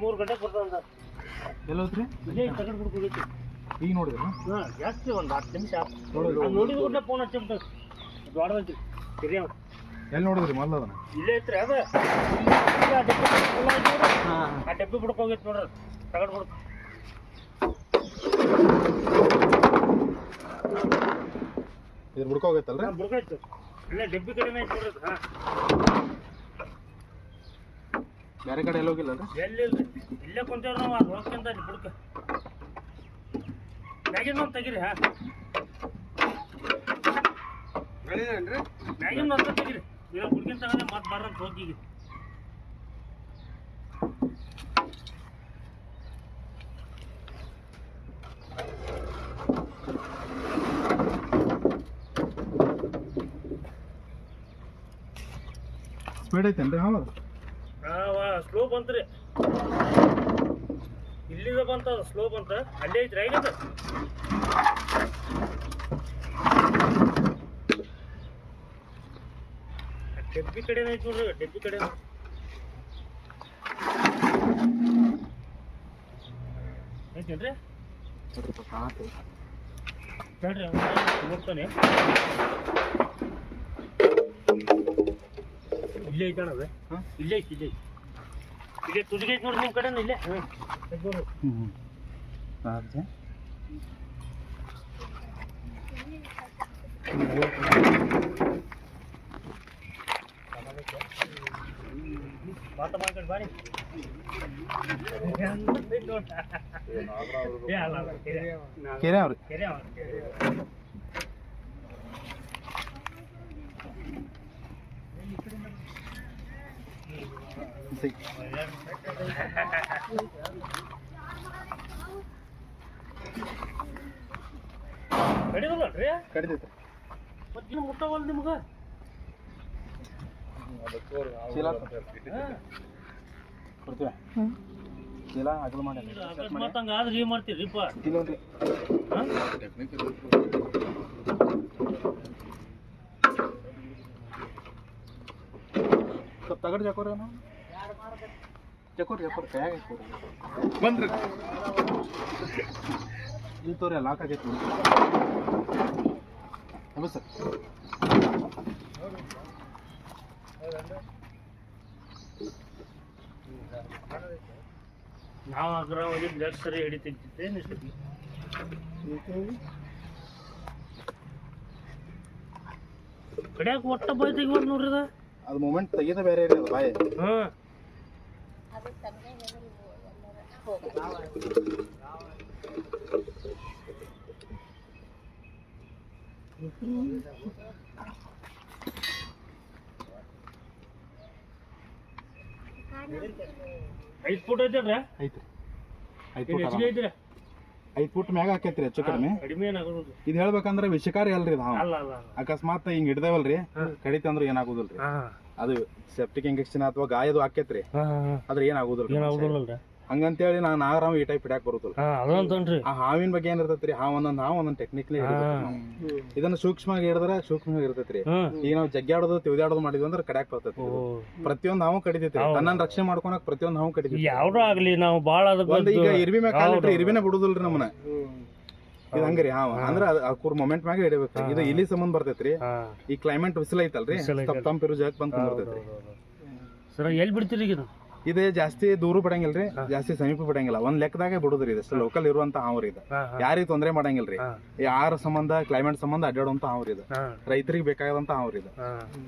3 ಗಂಟೆಗೆ ಬರ್ತಾವ ಎಲ್ಲೋದ್ರಿ ಇಲ್ಲೇ ತಗೊಂಡು ಬಿಡ್ಕೊಬೇಕು ಈಗ ನೋಡಿದ್ರಿ ಹಾಂ ಜಾಸ್ತಿ ಒಂದು 10 ನಿಮಿಷ ನೋಡಿದ ಕೂಡಲೇ ಫೋನ್ ಹಚ್ಚಿಬಿಟ್ಟು ದೊಡ್ಡದೈತಿ ಸರಿ ಎಲ್ಲಿ ನೋಡಿದ್ರಿ ಮೊದಲು ಅದನ್ನ ಇಲ್ಲೇ ಐತ್ರಿ ಅದ ಆ ಡಬ್ಬಿ ಬಿಡಕ್ಕೆ ಹೋಗೈತಿ ನೋಡ್ರಿ ತಗೊಂಡು ಬಿಡ್ತು ಇದು ಬಿಡ್ಕೋಗೈತಲ್ರಿ ಬಿಡ್ಕೈತು ಇಲ್ಲೇ ಡಬ್ಬಿ ಕಡೆನೇ ಐತಿ ನೋಡ್ರಿ ಹಾಂ ಬೇರೆ ಕಡೆ ಎಲ್ಲ ಹೋಗಿಲ್ಲ ಎಲ್ಲಿ ಇಲ್ಲೇ ಕುಂತೇವ್ರಿ ನಾವು ಅದು ಹೋಗ್ಕೊಂತ ಅಲ್ಲಿ ಬಿಡ್ಕ ಮ್ಯಾಗಿನ ಒಂದು ತೆಗೀರಿ ಹಾಂ ಮ್ಯಾಗಿನ ಒಂದು ತೆಗೀರಿ ಇವಾಗ ಹುಡ್ಗಿನ ತಗೊಂಡೆ ಮತ್ತೆ ಬರ್ರಂತ ಹೋಗಿಗೆ ಸ್ಪೀಡ್ ಐತೇನ್ರಿ ಹಾಂ ಸ್ಲೋ ಬಂತ್ರಿ ಇಲ್ಲಿಂದ ಬಂತ ಸ್ಲೋ ಬಂತ ಅಲ್ಲೇ ಐತ್ರಿ ಐಗದ ಡೆಬ್ಬಿ ಕಡೆನೇ ಐತಿ ನೋಡ್ರಿ ಡೆಬ್ಬಿ ಕಡೆ ಐತೇನ್ರಿ ನೋಡ್ರಿ ನೋಡ್ತಾನೆ ಇಲ್ಲೇ ಐತಣ ಅದ ಇಲ್ಲೇ ಐತಿ ಇಲ್ಲೇ ಇಲ್ಲೇ ತುದಿಗೆ ಐತಿ ನೋಡ್ರಿ ನಿಮ್ಮ ಕಡೆನ ಇಲ್ಲೇ ನೋಡ್ರಿ ಮಾತ ಮಾಡ್ಕೊಂಡು ಬಾರಿ ಕೆರೆ ಅವ್ರಿ ಕೆರೆ ಕಡಿದಲ್ರಿ ಕಡಿದೈತ್ರಿ ಮತ್ತೆ ಮುಟ್ಟವಲ್ಲ ನಿಮ್ಗೆ ಚೀಲ ಕೊಡ್ತೀವಿ ಚೀಲ ಅಗಲ ಮಾಡಿ ಮತ್ತೆ ಹಂಗೆ ಆದ್ರೆ ಏನು ಮಾಡ್ತೀರಿಪ್ಪ ಇಲ್ಲೋನ್ರಿ ಸ್ವಲ್ಪ ತಗಡ್ ಜಾಕೋರಿ ನಾವು ಜಕೋರಿ ಕೈಯಾಗ ಐತಿ ಬಂದ್ರಿ ಇಲ್ಲಿ ತೋರಿ ಲಾಕ್ ಆಗೈತಿ ನಮಸ್ತೆ ನಾವು ಅಗ್ರ ಹೋಗಿ ಲೆಫ್ಟ್ ಸರಿ ಹಿಡಿತಿದ್ದೆ ಕಡ್ಯಾಕ ಒಟ್ಟ ಬಾಯ್ ತೆಗಿಬಾರ್ದು ನೋಡ್ರಿ ಅದು ಮೂಮೆಂಟ್ ತೆಗಿದ ಬೇರೆ ರೀ ಅದು ಬಾಯಿ ಹಾಂ ಐದು ಫುಟ್ ಐತಲ್ರಿ ಐತ್ರಿ 5 ಫುಟ್ ಮ್ಯಾಗ ಹಾಕೈತ್ರಿ ಹೆಚ್ಚು ಕಡಿಮೆ ಕಡಿಮೆ ಏನಾಗೋದು ಇದು ಹೇಳ್ಬೇಕಂದ್ರೆ ವಿಷಕಾರಿ ಅಲ್ರಿ ಇದು ಅಲ್ಲ ಅಲ್ಲ ಅಕಸ್ಮಾತ್ ಹಿಂಗ್ ಹಿಡ್ದೇವಲ್ರಿ ಕಡಿತಂದ್ರ ಏನಾಗುದಿಲ್ರಿ ಅದು ಸೆಪ್ಟಿಕ್ ಇಂಜೆಕ್ಷನ್ ಅಥವಾ ಗಾಯದು ಹಾಕೈತ್ರಿ ಆದ್ರೆ ಏನಾಗುದಿಲ್ರಿ ಹಂಗಂತೇಳಿ ನಾನು ನಾಗರಾಮ್ ಈ ಟೈಪ್ ಹಿಡ್ಯಾಕ್ ಬರುತ್ತಲ್ಲ ಆ ಹಾವಿನ ಬಗ್ಗೆ ಏನಿರ್ತೈತ್ರಿ ಹಾವ್ ಒಂದೊಂದ್ ಟೆಕ್ನಿಕ್ಲಿ ಇದನ್ನ ಸೂಕ್ಷ್ಮವಾಗಿ ಹಿಡಿದ್ರೆ ಸೂಕ್ಷ್ಮವಾಗಿ ಇರ್ತೈತ್ರಿ ಈಗ ನಾವು ಜಗ್ಗಾಡೋದು ತಿವ್ದಾಡೋದು ಮಾಡಿದ್ವಿ ಅಂದ್ರೆ ಕಡ್ಯಾಕ್ ಬರ್ತೈತಿ ಪ್ರತಿಯೊಂದ್ ಹಾವು ಕಡಿತೈತ್ರಿ ತನ್ನ ರಕ್ಷಣೆ ಮಾಡ್ಕೊಳಕ್ ಪ್ರತಿಯೊಂದ್ ಹಾವು ಕಡಿತೈತಿ ಯಾವ್ದು ಆಗ್ಲಿ ನಾವು ಬಾಳ ಈಗ ಇರ್ವಿ ಮ್ಯಾಗ ಕಾಲಿಟ್ರಿ ಇರ್ವಿನ ಬಿಡುದಿಲ್ರಿ ನಮ್ಮನ್ನ ಇದು ಹಂಗ್ರಿ ಹಾವ ಅಂದ್ರ ಅವ್ರ ಮೊಮೆಂಟ್ ಮ್ಯಾಗ ಹಿಡಿಬೇಕ್ರಿ ಇದು ಇಲ್ಲಿ ಸಂಬಂಧ ಬರ್ತೈತ್ರಿ ಈ ಕ್ಲೈಮೇಟ್ ಬಿಸಿಲ ಐತಲ್ರಿ ತಂಪಿರು ಜಾಕ್ ಬಂದ್ ಬರ್ತೈತ್ರಿ ಸರ್ ಎಲ್ಲಿ ಬಿಡ್ತೀರಿ ಈಗ ಇದು ಜಾಸ್ತಿ ದೂರ ಬಿಡಂಗಿಲ್ರಿ ಜಾಸ್ತಿ ಸಮೀಪ ಬಿಡಂಗಿಲ್ಲ ಒಂದ್ ಲೆಕ್ಕದಾಗ ಬಿಡುದ್ರಿ ಇದಷ್ಟು ಲೋಕಲ್ ಇರುವಂತ ಹಾವ್ರಿ ಇದು ಯಾರಿಗ ತೊಂದ್ರೆ ಮಾಡಂಗಿಲ್ರಿ ಯಾರ ಸಂಬಂಧ ಕ್ಲೈಮೇಟ್ ಸಂಬಂಧ ಅಡ್ಡಾಡುವಂತ ಹಾವ್ರಿ ಇದು ರೈತರಿಗೆ ಬೇಕಾದಂತ ಹಾವ್ರಿ ಇದು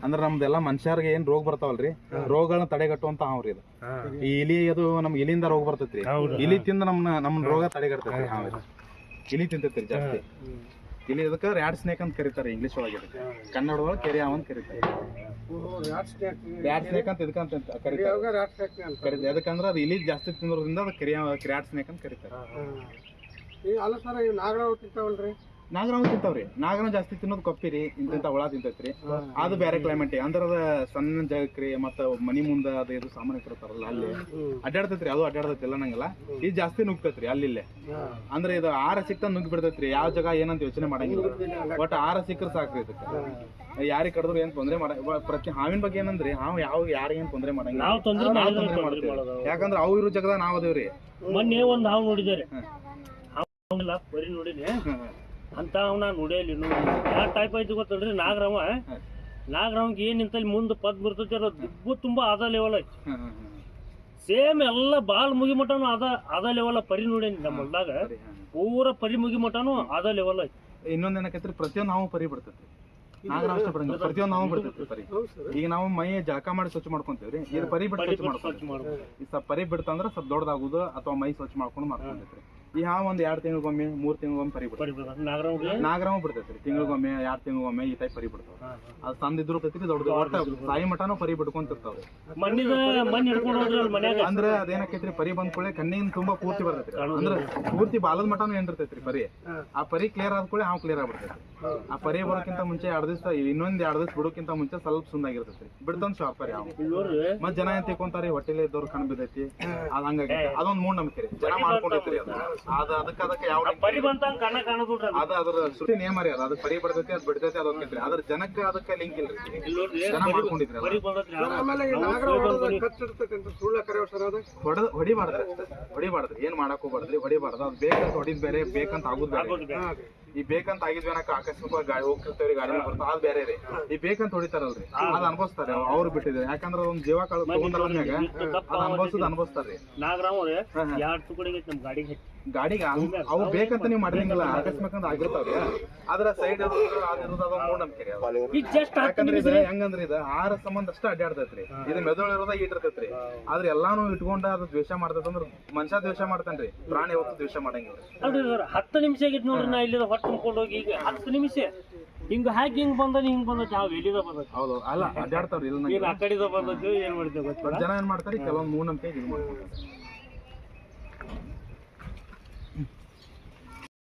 ಅಂದ್ರ ನಮ್ದೆಲ್ಲಾ ಮನುಷ್ಯರಿಗೆ ಏನ್ ರೋಗ ಬರ್ತಾವಲ್ರಿ ರೋಗಗಳನ್ನ ತಡೆಗಟ್ಟುವಂತ ಹಾವ್ರಿ ಇದು ಈ ಇಲಿ ಅದು ನಮ್ಗೆ ಇಲಿಂದ ರೋಗ ಬರ್ತೈತ್ರಿ ಇಲಿ ತಿಂದ ನಮ್ ರೋಗ ತಡೆಗಟ್ಟೈತ್ರಿ ಹಾವ್ ಇಲಿ ತಿಂತೈತ್ರಿ ಜಾಸ್ತಿ ಇಲ್ಲಿ ಇದಕ್ಕೆ ರ್ಯಾಟ್ ಸ್ನೇಕ್ ಅಂತ ಕರೀತಾರೆ ಇಂಗ್ಲಿಷ್ ಒಳಗೆ ಕನ್ನಡದೊಳಗೆ ಕೆರೆ ಹಾವು ಅಂತ ಕರೀತಾರೆ ರ್ಯಾಟ್ ಸ್ನೇಕ್ ಅಂತ ಇದಕ್ಕಂತ ಕರೀತಾರೆ ಅದಕ್ಕಂದ್ರೆ ಅದು ಇಲಿ ಜಾಸ್ತಿ ತಿನ್ನೋದ್ರಿಂದ ಅದು ರ್ಯಾಟ್ ಸ್ನೇಕ್ ಅಂತ ಕರೀತಾರೆ ಅಲ್ಲ ಸರ್ ಇವು ನಾಗರಾವ್ ತಿಂತಾವಲ್ರಿ ನಾಗರಾವ್ ತಿಂತಾವ್ರಿ. ನಾಗರಾವ್ ಜಾಸ್ತಿ ತಿನ್ನೋದು ಕಪ್ಪಿರಿ, ಇಂತ ಹುಳ ತಿಂತೈತ್ರಿ. ಅದು ಬೇರೆ ಕ್ಲೈಮೇಟ್ ಅಂದ್ರ ಅದ ಸಣ್ಣ ಜಾಗಕ್ರಿ ಮತ್ತ ಮನಿ ಮುಂದ ಅದ ಇದು ಸಾಮಾನ್ಯ ಇರ್ತಾರಲ್ಲ ಅಲ್ಲಿ ಅಡ್ಡಾಡ್ತೈತ್ರಿ. ಅದು ಅಡ್ಡಾಡ್ತೈತಿ ಇಲ್ಲ ನಂಗಲ್ಲ, ಇದು ಜಾಸ್ತಿ ನುಗ್ತೈತ್ರಿ ಅಲ್ಲಿ. ಅಂದ್ರೆ ಇದು ಆಹಾರ ಸಿಕ್ತ ನುಗ್ಗಿ ಬಿಡ್ತೈತ್ರಿ. ಯಾವ ಜಾಗ ಏನಂತ ಯೋಚನೆ ಮಾಡಂಗಿಲ್ಲ, ಬಟ್ ಆಹಾರ ಸಿಕ್ಕರ್ ಸಾಕ್ರಿ ಇದಕ್ಕೆ. ಯಾರಿಗೆ ಕಡಿದ್ರು ಏನ್ ತೊಂದ್ರೆ ಪ್ರತಿ ಹಾವಿನ ಬಗ್ಗೆ ಏನಂದ್ರಿ ಹಾವ್ ಯಾರಿಗೇನ್ ತೊಂದ್ರೆ ಮಾಡಂಗಿಲ್ಲ, ನಾವು ತೊಂದ್ರೆ ಮಾಡ್ತೀವಿ. ಯಾಕಂದ್ರ ಅವ್ ಇರೋ ಜಾಗದಾಗ ನಾವ್ ಅದೇವ್ರಿ. ಮೊನ್ನೆ ಒಂದ್ ಹಾವು ನೋಡಿದಾರೆ, ಹಾವಿಲ್ಲ ಬರೀ ನೋಡಿನಿ ಅಂತ ಅವ್ನ ನೋಡಿಯಲ್ಲಿ ಯಾವ ಟೈಪ್ ಐತಿ ಗೊತ್ತಲ್ರಿ. ನಾಗರಾವ್ಗೆ ಏನ್ ಇಂತಲ್ಲಿ ಮುಂದೆ ಪದ್ ಬರ್ತೈತಿ ಅದ ದುಬ್ಬು ತುಂಬಾ ಅದ ಲೆವೆಲ್ ಐತಿ. ಸೇಮ್ ಎಲ್ಲ ಬಾಲ್ ಮುಗಿ ಮಟನು ಅದ ಲೆವೆಲ್ ಪರಿ ನೋಡೇನಿ. ನಮ್ಮ ಹೊಲ್ದಾಗ ಪೂರ ಪರಿ ಮುಗಿ ಮಟನು ಅದ ಲೆವೆಲ್ ಐತಿ. ಇನ್ನೊಂದ್ ಏನಕೈತ್ರಿ, ಪ್ರತಿಯೊಂದು ಹಾವು ಪರಿ ಬಿಡ್ತೈತಿ. ನಾಗರಾವ್ ಅಷ್ಟೇ ಬಿಡಂಗಿಲ್ಲ, ಪ್ರತಿಯೊಂದು ಹಾವು ಬಿಡ್ತೈತಿ ಪರಿ. ಈಗ ನಾವು ಮೈ ಜಳಕ ಮಾಡಿ ಸ್ವಚ್ಛ ಮಾಡ್ಕೊಂತೀವ್ರಿ, ಇದು ಪರಿ ಬಿಟ್ಟು ಸ್ವಚ್ಛ ಮಾಡ್ಕೊಂತೀವಿ. ಈ ಸ್ವಲ್ಪ ಪರಿ ಬಿಡ್ತಂದ್ರ ಸ್ವಲ್ಪ ದೊಡ್ಡದಾಗುದು ಅಥವಾ ಮೈ ಸ್ವಚ್ಛ ಮಾಡ್ಕೊಂಡು ಮಾಡ್ಕೊಂತೈತ್ರಿ. ಈ ಹಾವು ಒಂದ್ 2 ತಿಂಗಳಿಗೊಮ್ಮೆ 3 ತಿಂಗಳಿಗೊಮ್ಮೆ ಪರಿ ಬಿಡ್ತೈತಿ. ನಾಗರಾವ್ ಬಿಡ್ತೈತ್ರಿ ತಿಂಗಳಿಗೊಮ್ಮೆ 2 ತಿಂಗಳಿಗೊಮ್ಮೆ ಈ ಟೈಪ್ ಪರಿ ಬಿಡ್ತಾವ. ಅದು ತಂದ ಇದ್ರು ಬರ್ತೈತಿ, ದೊಡ್ಡ ಒಟ್ಟ ಸಾಯಿ ಮಠನೂ ಪರಿ ಬಿಡ್ಕೊಂತಿರ್ತಾವ್ರಿ. ಅಂದ್ರೆ ಅದೇನಕೈತ್ರಿ, ಪರಿ ಬಂದ್ ಕೂಡಲೇ ಕಣ್ಣಿನ ತುಂಬಾ ಪೂರ್ತಿ ಬರ್ತೈತ್ರಿ. ಅಂದ್ರೆ ಪೂರ್ತಿ ಬಾಲದ ಮಠನೂ ಏನಿರ್ತೈತ್ರಿ ಪರಿ. ಆ ಪರಿ ಕ್ಲಿಯರ್ ಆದ ಕೂಡಲೇ ಹಾವು ಕ್ಲಿಯರ್ ಆಗ್ಬಿಡ್ತೈತಿ. ಆ ಪರಿ ಬರೋಕ್ಕಿಂತ ಮುಂಚೆ 2 ದಿವಸ ಇನ್ನೊಂದ್ 2 ದಿವಸ ಬಿಡೋಕ್ಕಿಂತ ಮುಂಚೆ ಸ್ವಲ್ಪ ಸುಂದಾಗಿರ್ತೈತಿ. ಬಿಡ್ತಂದ್ ಶಾಪ್ ಪರಿ ಹಾವು. ಮತ್ ಜನ ಏನ್ ತಿಳ್ಕೊಂತಾರಿ, ಹೊಟ್ಟೆಲಿ ಇದ್ದವ್ರು ಕಣ್ ಬಿದ್ದೈತಿ ಅದ್ ಹಂಗಾಗಿ ಅದೊಂದ್ ಮೂಢನಂಬಿಕೆ ರೀ. ಜನ ಮಾಡ್ಕೊಂಡಿರ್ತೀರಿ ಅದಕ್ಕೆ ಯಾವ ಅದ ಅದ್ರ ಸುಟ್ಟಿ ನೇಮ ರೀ. ಅದು ಪರಿ ಬರ್ತೈತಿ, ಅದ್ ಬಿಡ್ತೈತಿ, ಅದ್ ಹೋಗ್ತೈತ್ರಿ. ಅದ್ರ ಜನಕ್ಕೆ ಅದಕ್ಕೆ ಲಿಂಕ್ ಇಲ್ರಿ, ಜನ ಮಾಡ್ಕೊಂಡಿದ್ರಿ. ಹೊಡಿಬಾರ್ದ್ರಿ, ಏನ್ ಮಾಡಕ್ ಹೋಗ್ಬಾರ್ದ್ರಿ, ಹೊಡಿಬಾರ್ದು. ಅದ್ ಬೇಕಂತ ಹೊಡಿದ್ ಬೇರೆ, ಬೇಕಂತ ಆಗುದ್ ಬೇರೆ. ಈ ಬೇಕಂತ ಆಗಿದ್ವಿ ಏನಕ್ಕ ಆಕಸ್ಮಿಕವಾಗಿ ಗಾಡಿ ಹೋಗ್ತಿರ್ತೇವ್ರಿ, ಗಾಡಿ ಬರ್ತಾವ, ಅದ್ ಬೇರೆ ರೀ. ಈ ಬೇಕಂತ ಹೊಡಿತಾರಲ್ರಿ, ಅದ್ ಅನ್ಭವಿಸ್ತಾರೆ ಅವ್ರು ಬಿಟ್ಟಿದ್ರೆ. ಯಾಕಂದ್ರ ಒಂದ್ ಜೀವ ತಗೊಂಡ್ರಾಗ ಅದ್ ಅನ್ಭವಿಸ್ತಾರ್ರಿ. ಗಾಡಿಗೆ ಅವು ಬೇಕಂತ ನೀವು ಮಾಡಿರಂಗಿಲ್ಲ, ಆಕಸ್ಮಿಕ ಅಂತ ಆಗಿರ್ತಾವ್ರಿ. ಅದ್ರ ಸೈಡ್ ಮೂಢನಂಬಿಕೆ. ಯಾಕಂದ್ರೆ ಇದು ಹೆಂಗಂದ್ರ ಇದು ಆಹಾರ ಸಂಬಂಧ ಅಷ್ಟ ಅಡ್ಡಾಡ್ತೈತ್ರಿ. ಇದು ಮೆದುಳು ಇರೋದ ಇಟ್ಟಿರ್ತೈತ್ರಿ. ಆದ್ರೆ ಎಲ್ಲಾನು ಇಟ್ಕೊಂಡ ಅದು ದ್ವೇಷ ಮಾಡ್ತೈತಂದ್ರ ಮನುಷ್ಯ ದ್ವೇಷ ಮಾಡ್ತಾನ್ರಿ, ಪ್ರಾಣಿ ಯಾವತ್ತು ದ್ವೇಷ ಮಾಡಂಗಿಲ್ಲ. 10 ನಿಮಿಷ ಆಗಿತ್ತು ನೋಡ್ರಿ, ನಾ ಇಲ್ಲಿ ಹೊಟ್ಟೆ ತುಂಬ್ಕೊಂಡು ಹೋಗಿ ಈಗ 10 ನಿಮಿಷ ಹಿಂಗ ಹಾಕಿ ಹಿಂಗ್ ಬಂದನಿ ಯಾವ ಎಲ್ಲಿದ ಬಂದೈತಿ. ಹೌದು, ಅಲ್ಲ ಅಡ್ಡಾಡ್ತಾವ್ರಿ. ಆ ಕಡೆದ ಬಂದದ್ದು ಏನ್ ಮಾಡಿದ್ದೇವೆ ಜನ ಏನ್ ಮಾಡ್ತಾರೆ, ಕೆಲವೊಂದು ಮೂಢನಂಬಿಕೆ ಇದು ಮಾಡ್ತಾರೆ.